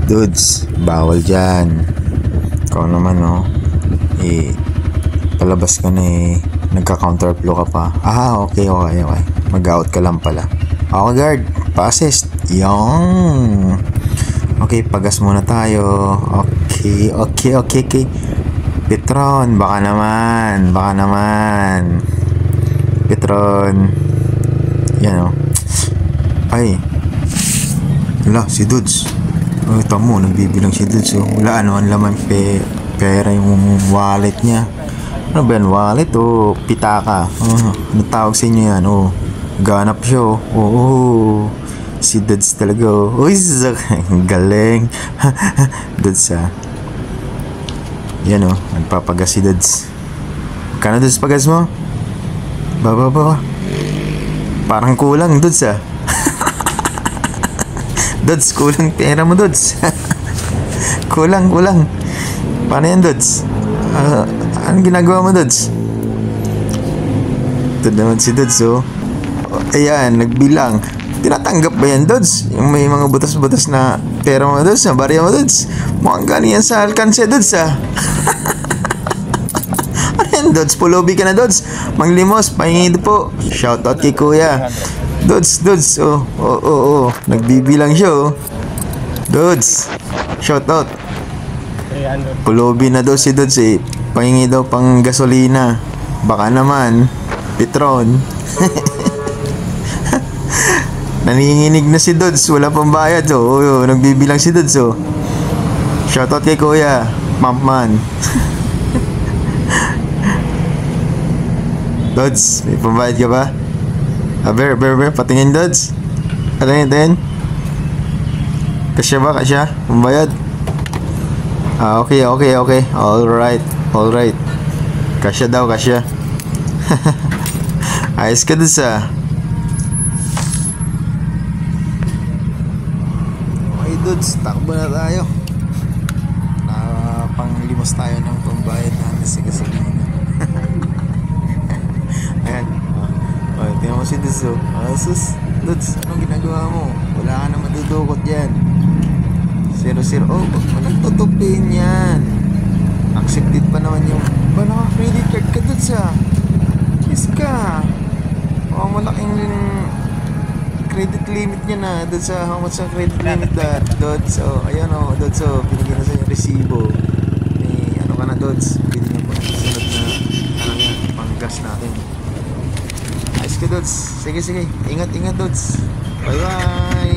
Dudes, bawal dyan. Ikaw naman, no? Palabas ka na nagka-counterflow ka pa. Okay. Mag-out ka lang pala. Okay, guard. Pa-assist. Yung. Okay, pagas muna tayo. Okay. Petron, baka naman. Petron. Yan, Ay. Wala, si Dudes. Tamo, nagbibilang si Dudes. Wala, ang laman pera yung wallet niya. Ano ba yan? Wallet o pitaka? Ano tawag sa inyo yan? Ganap siya. Si Dudes talaga. Uy, galing. Dudes yan nagpapagas si Dudes. Kano Dudes pagas mo? Baba. Parang kulang Dudes Dudes, kulang pera mo Dudes. Kulang. Paano yan Dudes? Anong ginagawa mo Dudes? Ito naman si Dudes Ayan, nagbilang. Tinatanggap ba yan Dudes? Yung may mga butas-butas na pera mo Dudes, na barya mo Dudes. Mukhang galing yan sa alkanse Dudes Ano yan Dudes? Pulubi ka na Dudes. Manglimos, pahingi po. Shoutout kay Kuya Dudes. Nagbibilang siya Dudes, shoutout. Pulubi na daw si Dudes pahingi daw pang gasolina. Baka naman Petron. Nanginginig na si Dudes, wala pang bayad nagbibilang si Dudes Shoutout kay Kuya Mampman. Dudes, may pambayad ka ba? Ber, patingin Dudes. Patingin. Kasya ba? Pambayad? Okay. Alright. Kasya daw. Ayos ka Dudes Okay Dudes, takbo na tayo. Panglimos tayo ng pambayad natin sa gasolina. Ayan. Tingnan mo si Dudes sus, Dudes, anong ginagawa mo? Wala ka na madudukot yan. 0-0. Walang tutupin yan. Accepted pa naman yung naka-credit card ka Dudes Yes ka. Malaking credit limit niya na Dudes how much ang credit limit Dudes ayan Dudes binigyan na sa yung resibo. May ka na Dudes. Binigyan po ng sunod na pang-gas natin. Ayos ka Dudes. Sige. Ingat Dudes. Bye.